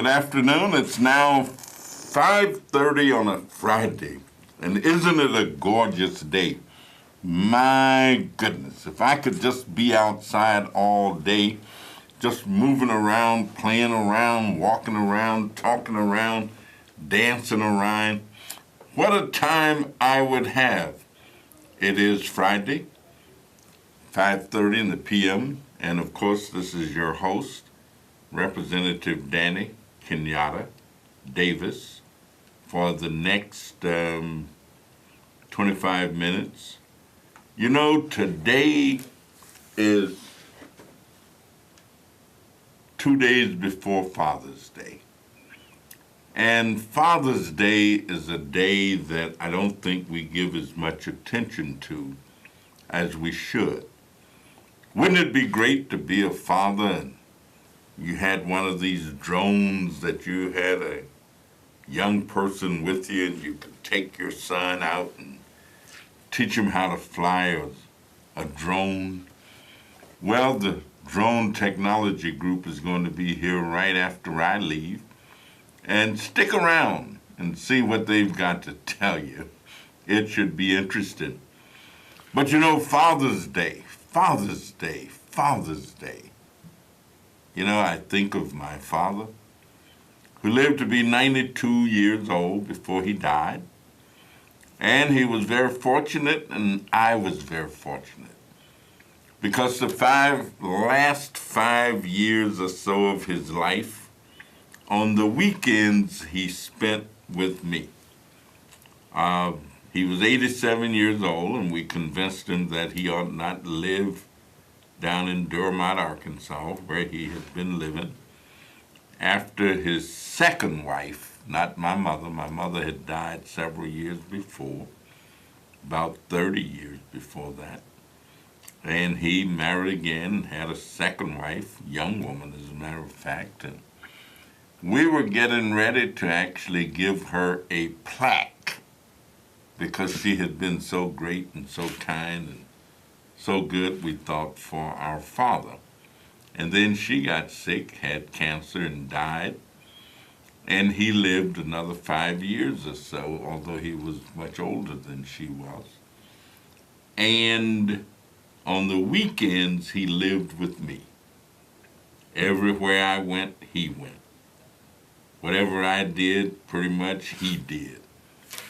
afternoon. It's now 5:30 on a Friday. And isn't it a gorgeous day? My goodness, if I could just be outside all day, just moving around, playing around, walking around, talking around, dancing around, what a time I would have. It is Friday, 5:30 in the p.m., and of course this is your host, Representative Danny Kenyatta Davis, for the next 25 minutes. You know, today is 2 days before Father's Day. And Father's Day is a day that I don't think we give as much attention to as we should. Wouldn't it be great to be a father and you had one of these drones that you had a young person with you and you could take your son out and teach him how to fly a drone? Well, the drone technology group is going to be here right after I leave. And stick around and see what they've got to tell you. It should be interesting. But you know, Father's Day, Father's Day, Father's Day. You know, I think of my father, who lived to be 92 years old before he died. And he was very fortunate, and I was very fortunate. Because the last 5 years or so of his life, on the weekends he spent with me. He was 87 years old, and we convinced him that he ought not live down in Durham, Arkansas, where he had been living. After his second wife, not my mother had died several years before, about 30 years before that. And he married again and had a second wife, young woman as a matter of fact. And we were getting ready to actually give her a plaque because she had been so great and so kind and so good, we thought, for our father. And then she got sick, had cancer, and died. And he lived another 5 years or so, although he was much older than she was. And on the weekends, he lived with me. Everywhere I went, he went. Whatever I did, pretty much he did.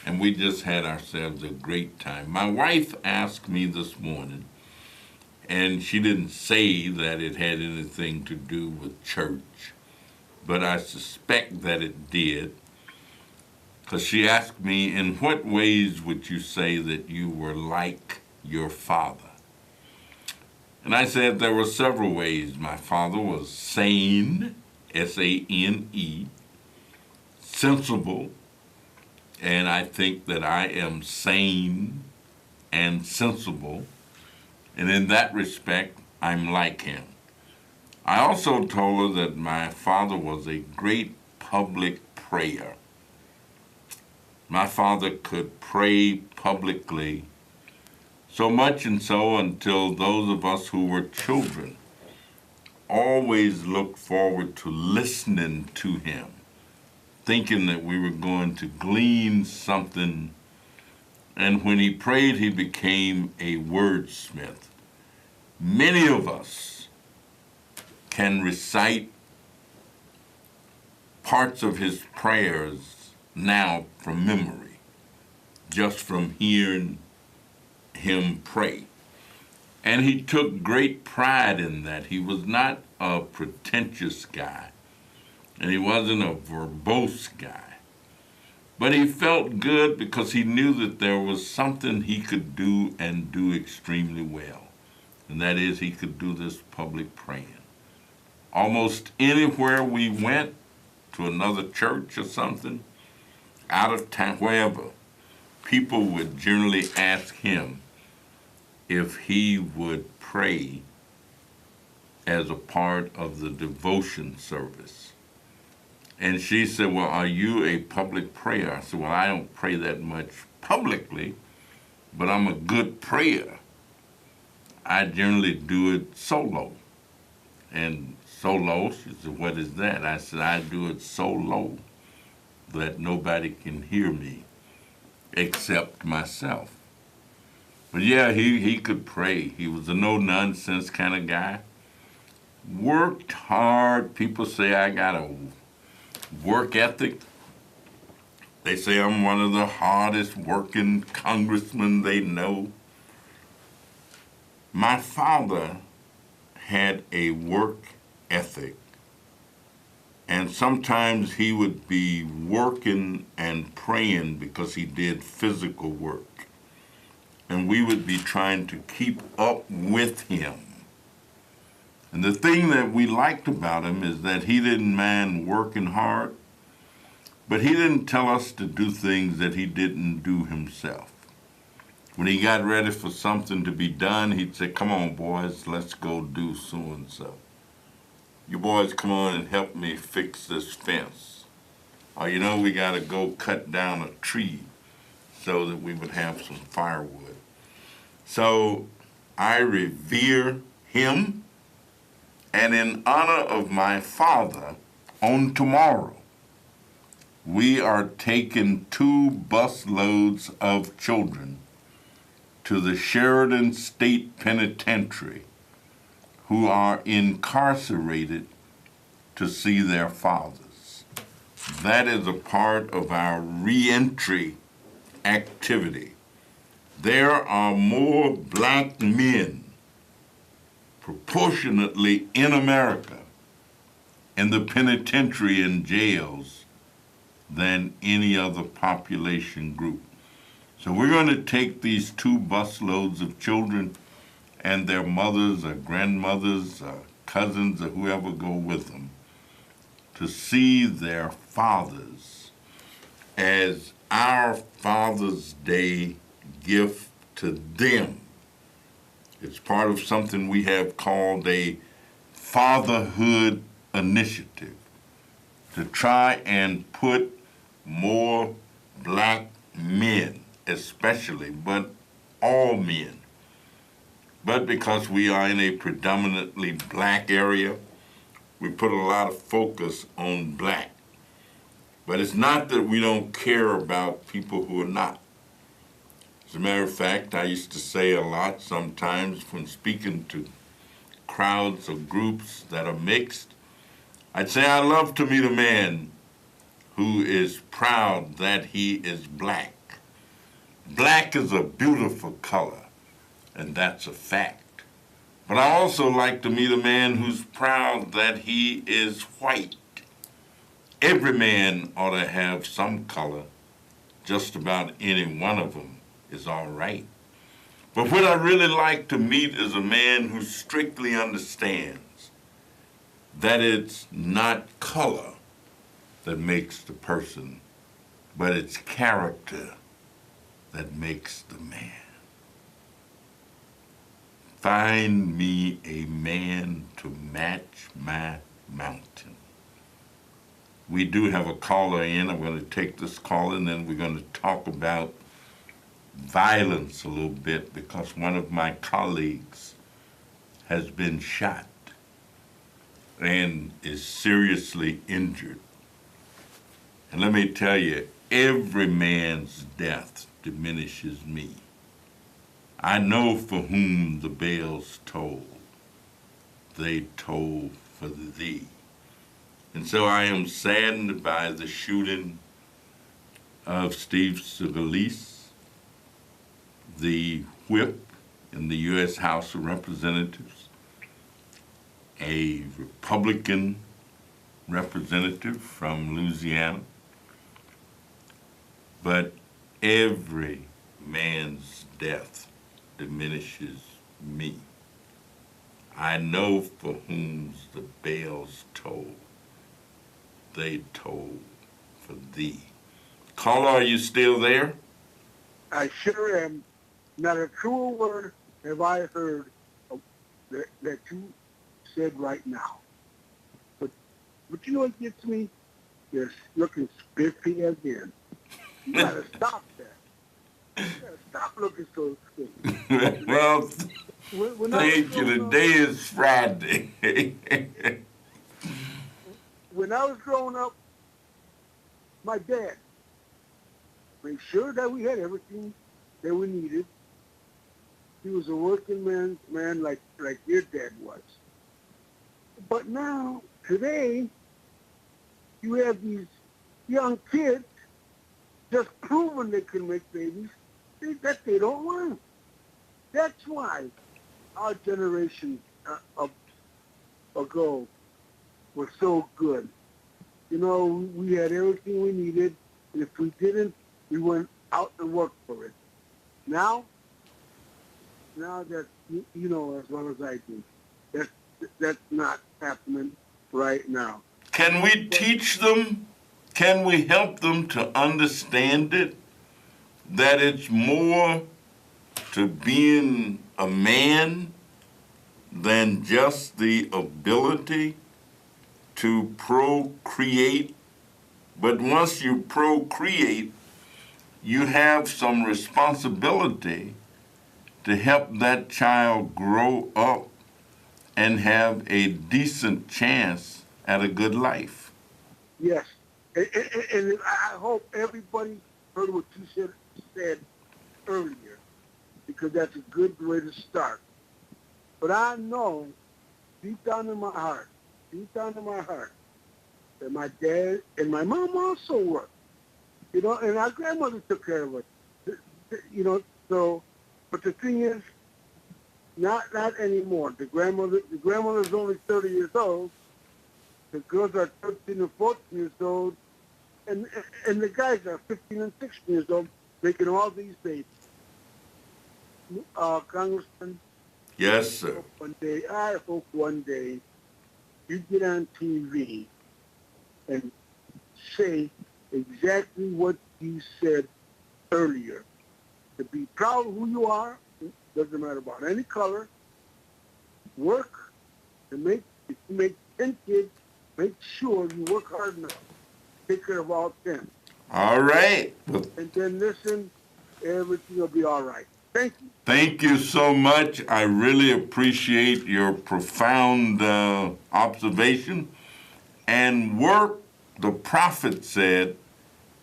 And we just had ourselves a great time. My wife asked me this morning, and she didn't say that it had anything to do with church, but I suspect that it did, because she asked me, in what ways would you say that you were like your father? And I said there were several ways. My father was sane, S-A-N-E, sensible, and I think that I am sane and sensible. And in that respect, I'm like him. I also told her that my father was a great public prayer. My father could pray publicly, so much and so until those of us who were children always looked forward to listening to him, thinking that we were going to glean something. And when he prayed, he became a wordsmith. Many of us can recite parts of his prayers now from memory, just from hearing him pray. And he took great pride in that. He was not a pretentious guy, and he wasn't a verbose guy. But he felt good because he knew that there was something he could do and do extremely well. And that is, he could do this public praying. Almost anywhere we went, to another church or something, out of town, wherever, people would generally ask him if he would pray as a part of the devotion service. And she said, well, are you a public prayer? I said, well, I don't pray that much publicly, but I'm a good prayer. I generally do it solo. And So low? She said, what is that? I said, I do it so low that nobody can hear me except myself. But yeah, he could pray. He was a no-nonsense kind of guy. Worked hard. People say I got a work ethic. They say I'm one of the hardest working congressmen they know. My father had a work ethic, and sometimes he would be working and praying because he did physical work. And we would be trying to keep up with him. And the thing that we liked about him is that he didn't mind working hard, but he didn't tell us to do things that he didn't do himself. When he got ready for something to be done, he'd say, come on, boys, let's go do so-and-so. You boys come on and help me fix this fence. Or, you know, we got to go cut down a tree so that we would have some firewood. So I revere him, and in honor of my father, on tomorrow, we are taking 2 busloads of children to the Sheridan State Penitentiary who are incarcerated to see their fathers. That is a part of our reentry activity. There are more black men proportionately in America in the penitentiary and jails than any other population group. So we're going to take these 2 busloads of children and their mothers or grandmothers or cousins or whoever go with them to see their fathers as our Father's Day gift to them. It's part of something we have called a fatherhood initiative to try and put more black men, especially, but all men. But because we are in a predominantly black area, we put a lot of focus on black. But it's not that we don't care about people who are not. As a matter of fact, I used to say a lot sometimes when speaking to crowds or groups that are mixed, I'd say I love to meet a man who is proud that he is black. Black is a beautiful color, and that's a fact. But I also like to meet a man who's proud that he is white. Every man ought to have some color. Just about any one of them is all right. But what I really like to meet is a man who strictly understands that it's not color that makes the person, but it's character that makes the man. Find me a man to match my mountain. We do have a caller in. I'm going to take this call, and then we're going to talk about violence a little bit because one of my colleagues has been shot and is seriously injured. And let me tell you, every man's death diminishes me. I know for whom the bells toll. They toll for thee. And so I am saddened by the shooting of Steve Scalise, the whip in the U.S. House of Representatives, a Republican representative from Louisiana. But every man's death diminishes me. I know for whom the bells toll. They toll for thee. Caller, are you still there? I sure am. Not a truer word have I heard that you said right now. But you know what gets me? You're looking spiffy again. You gotta stop that. You gotta stop looking so spiffy. Well, thank you. Today is Friday. when I was growing up, my dad made sure that we had everything that we needed. He was a working man like your dad was. But now, today, you have these young kids just proving they can make babies that they don't want. That's why our generation ago was so good. You know, we had everything we needed, and if we didn't, we went out and worked for it. Now that you know as well as I do, that's not happening right now. Can we teach them? Can we help them to understand it? That it's more to being a man than just the ability to procreate. But once you procreate, you have some responsibility to help that child grow up and have a decent chance at a good life. Yes, and I hope everybody heard what you said earlier, because that's a good way to start. But I know, deep down in my heart, that my dad and my mom also worked. You know, and our grandmother took care of us. You know, so, but the thing is, not anymore. The grandmother's only 30 years old. The girls are 13 and 14 years old, and the guys are 15 and 16 years old, making all these babies. Congressman. Yes, sir. I hope one day you get on TV and say exactly what you said earlier. To be proud of who you are, doesn't matter about any color. Work and if you make 10 kids, make sure you work hard enough. Take care of all 10. All right. And then listen, everything will be all right. Thank you. Thank you so much. I really appreciate your profound observation. And work, the prophet said,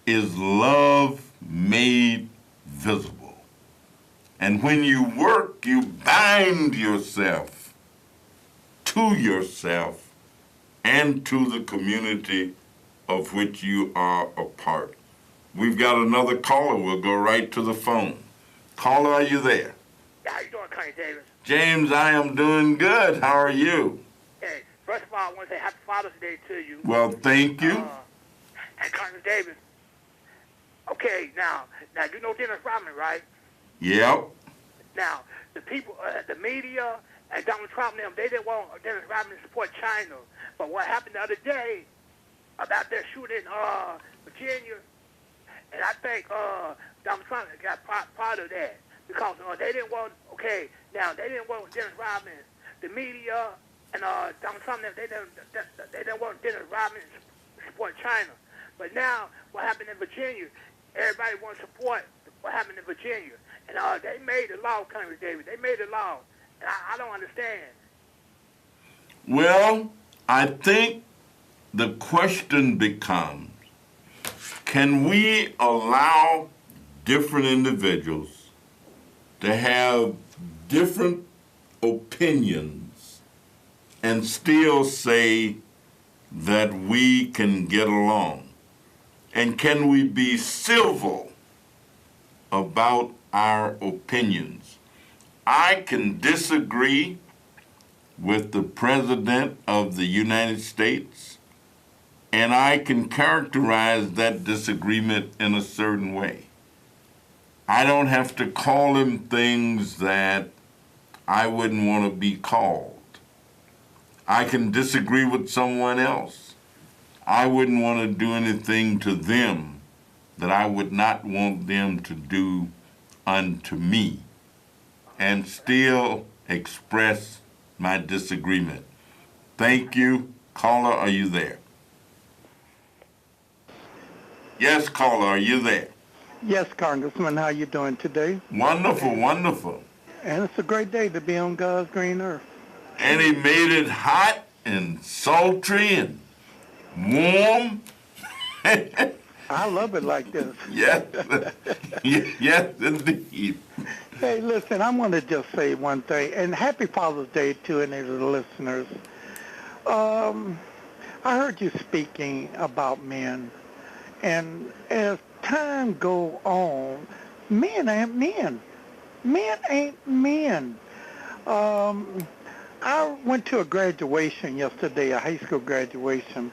is love made visible. And when you work, you bind yourself to yourself and to the community of which you are a part. We've got another caller. We'll go right to the phone. Caller, are you there? Yeah, how you doing, Connie Davis? James, I am doing good. How are you? Hey, first of all, I want to say Happy Father's Day to you. Well, thank you. And Connie Davis. Okay, now you know Dennis Rodman, right? Yep. Now, the people, the media, and Donald Trump and them, they didn't want Dennis Rodman to support China. But what happened the other day about their shooting in Virginia, and I think Donald Trump got part of that because they didn't want, they didn't want Dennis Rodman, the media, and Donald Trump, they didn't want Dennis Rodman to support China. But now, what happened in Virginia, everybody wants to support what happened in Virginia. And they made a law, Congressman David. They made a law. And I don't understand. Well, I think the question becomes, can we allow different individuals to have different opinions and still say that we can get along? And can we be civil about our opinions? I can disagree with the President of the United States, and I can characterize that disagreement in a certain way. I don't have to call him things that I wouldn't want to be called. I can disagree with someone else. I wouldn't want to do anything to them that I would not want them to do unto me, and still express my disagreement. Thank you. Caller, are you there? Yes, caller, are you there? Yes, Congressman, how you doing today? Wonderful, wonderful. And it's a great day to be on God's green earth. And he made it hot and sultry and warm. I love it like this. Yes, yes, indeed. Hey, listen, I want to just say one thing, and happy Father's Day to any of the listeners. Um, I heard you speaking about men, and as time go on, men ain't men. Men ain't men. Um, I went to a graduation yesterday, a high school graduation.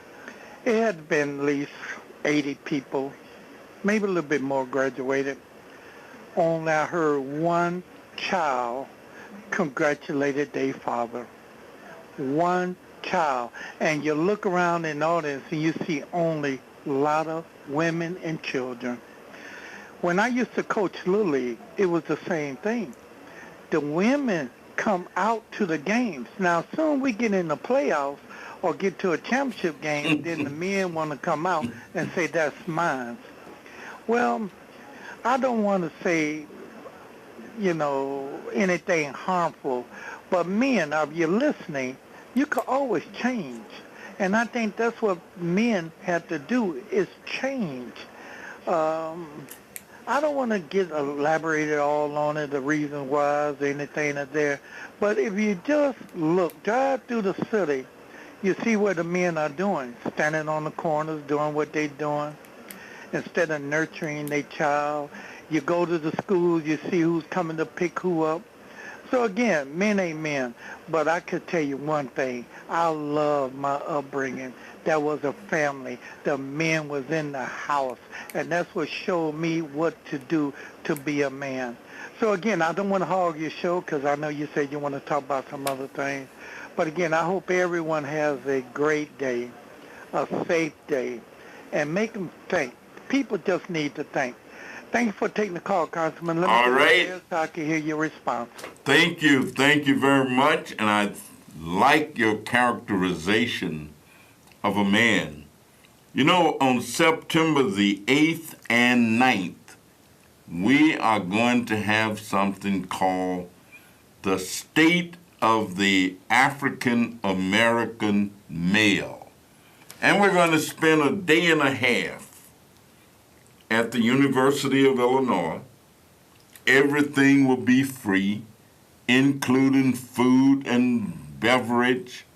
It had been at least 80 people, maybe a little bit more graduated. Only I heard one child congratulated their father. One child. And you look around in the audience and you see only a lot of women and children. When I used to coach Little League, it was the same thing. The women come out to the games. Now, soon we get in the playoffs or get to a championship game, then the men want to come out and say, that's mine. Well, I don't want to say, anything harmful, but men, if you're listening, you can always change. And I think that's what men have to do is change. I don't want to get elaborated all on it, the reason why, or anything that's there. But if you just drive through the city, you see what the men are doing, standing on the corners, doing what they're doing, instead of nurturing their child. You go to the schools, you see who's coming to pick who up. So again, men ain't men. But I could tell you one thing. I love my upbringing. There was a family. The men was in the house. And that's what showed me what to do to be a man. So again, I don't want to hog your show because I know you said you want to talk about some other things. But again, I hope everyone has a great day, a safe day, and make them think. People just need to think. Thank you for taking the call, Congressman. Let me All get right. this so I can hear your response. Thank you very much. And I like your characterization of a man. You know, on September the 8th and 9th, we are going to have something called the State of the African American Male. And we're going to spend a day and a half at the University of Illinois. Everything will be free, including food and beverage.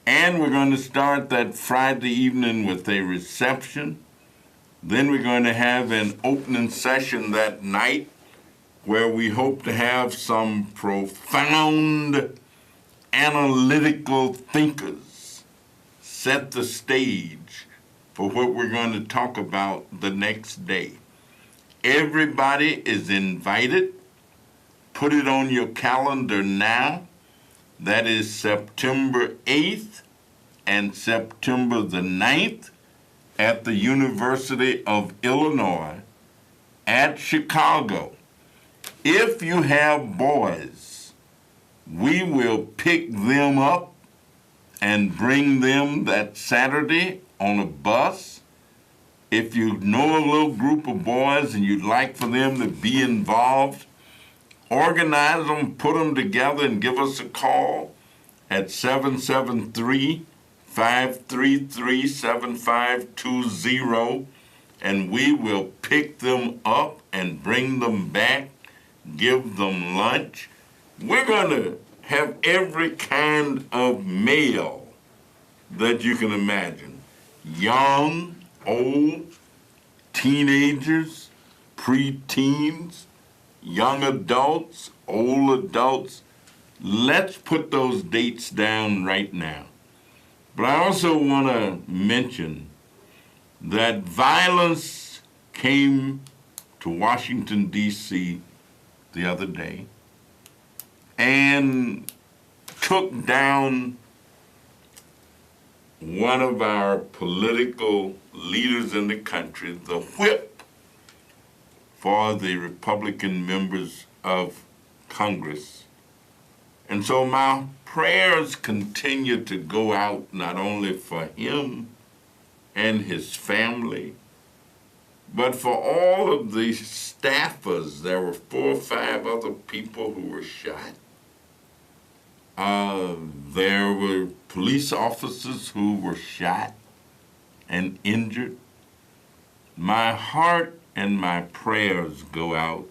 And we're going to start that Friday evening with a reception. Then we're going to have an opening session that night where we hope to have some profound analytical thinkers set the stage for what we're going to talk about the next day. Everybody is invited. Put it on your calendar now. That is September 8th and September the 9th at the University of Illinois at Chicago. If you have boys, we will pick them up and bring them that Saturday on a bus. If you know a little group of boys and you'd like for them to be involved, organize them, put them together, and give us a call at 773-533-7520, and we will pick them up and bring them back, give them lunch. We're going to have every kind of male that you can imagine. Young, old, teenagers, preteens, young adults, old adults. Let's put those dates down right now. But I also want to mention that violence came to Washington, D.C. the other day and took down one of our political leaders in the country, the whip for the Republican members of Congress. And so my prayers continue to go out not only for him and his family, but for all of the staffers. There were 4 or 5 other people who were shot. There were police officers who were shot. and injured, my heart and my prayers go out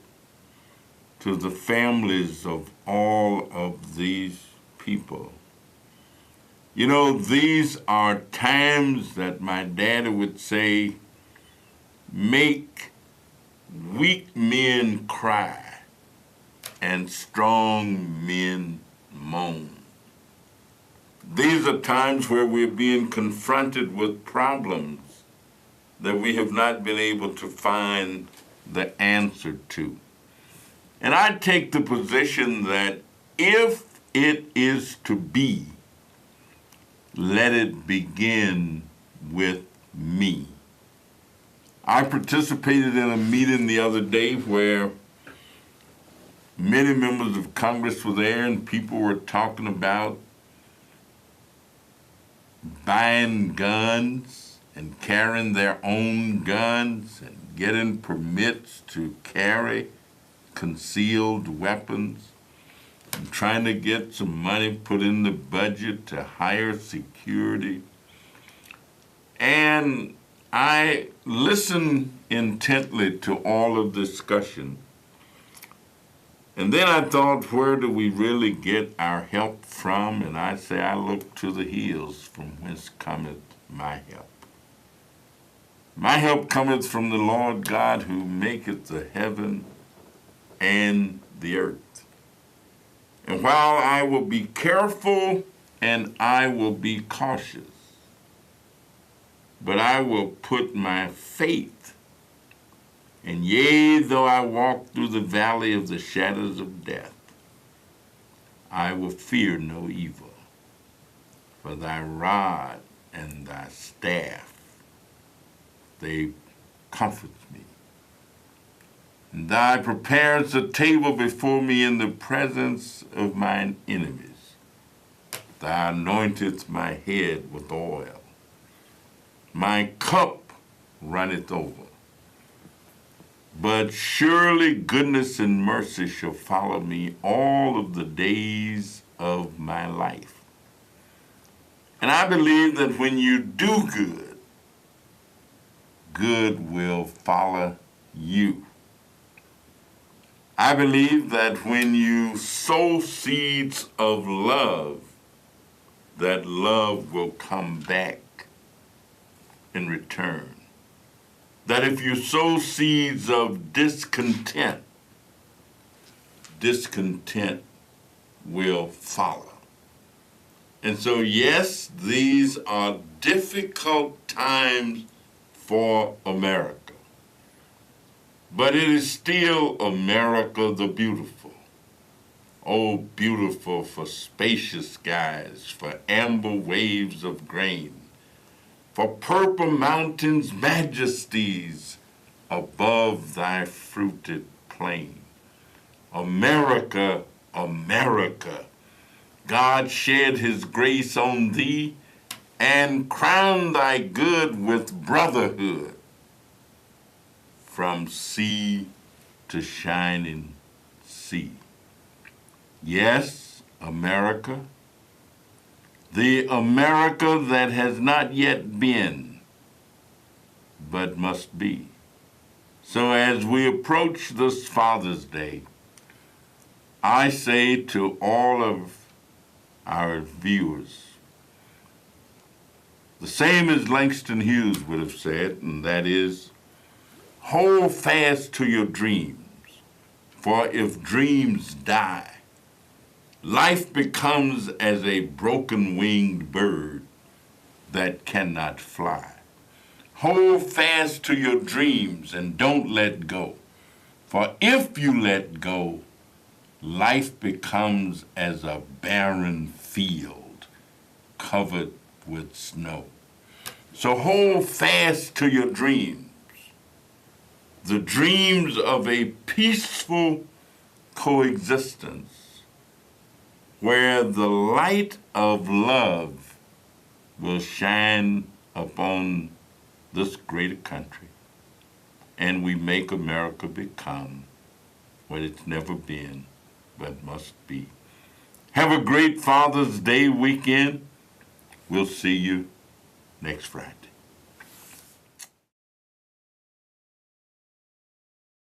to the families of all of these people. You know, these are times that my daddy would say, make weak men cry and strong men moan. These are times where we're being confronted with problems that we have not been able to find the answer to. And I take the position that if it is to be, let it begin with me. I participated in a meeting the other day where many members of Congress were there and people were talking about buying guns and carrying their own guns and getting permits to carry concealed weapons and trying to get some money put in the budget to hire security. And I listened intently to all of the discussion. And then I thought, where do we really get our help from? And I say, I look to the hills from whence cometh my help. My help cometh from the Lord God who maketh the heaven and the earth. And while I will be careful and I will be cautious, but I will put my faith, and yea, though I walk through the valley of the shadows of death, I will fear no evil, for thy rod and thy staff, they comfort me. And thou preparest a table before me in the presence of mine enemies. Thou anointest my head with oil. My cup runneth over. But surely goodness and mercy shall follow me all of the days of my life. And I believe that when you do good, good will follow you. I believe that when you sow seeds of love, that love will come back in return. That if you sow seeds of discontent, discontent will follow. And so, yes, these are difficult times for America. But it is still America the beautiful. Oh, beautiful for spacious skies, for amber waves of grain, for purple mountains' majesties above thy fruited plain. America, America, God shed his grace on thee and crowned thy good with brotherhood from sea to shining sea. Yes, America, the America that has not yet been, but must be. So as we approach this Father's Day, I say to all of our viewers, the same as Langston Hughes would have said, and that is, hold fast to your dreams, for if dreams die, life becomes as a broken-winged bird that cannot fly. Hold fast to your dreams and don't let go. For if you let go, life becomes as a barren field covered with snow. So hold fast to your dreams, the dreams of a peaceful coexistence where the light of love will shine upon this greater country, and we make America become what it's never been, but must be. Have a great Father's Day weekend. We'll see you next Friday.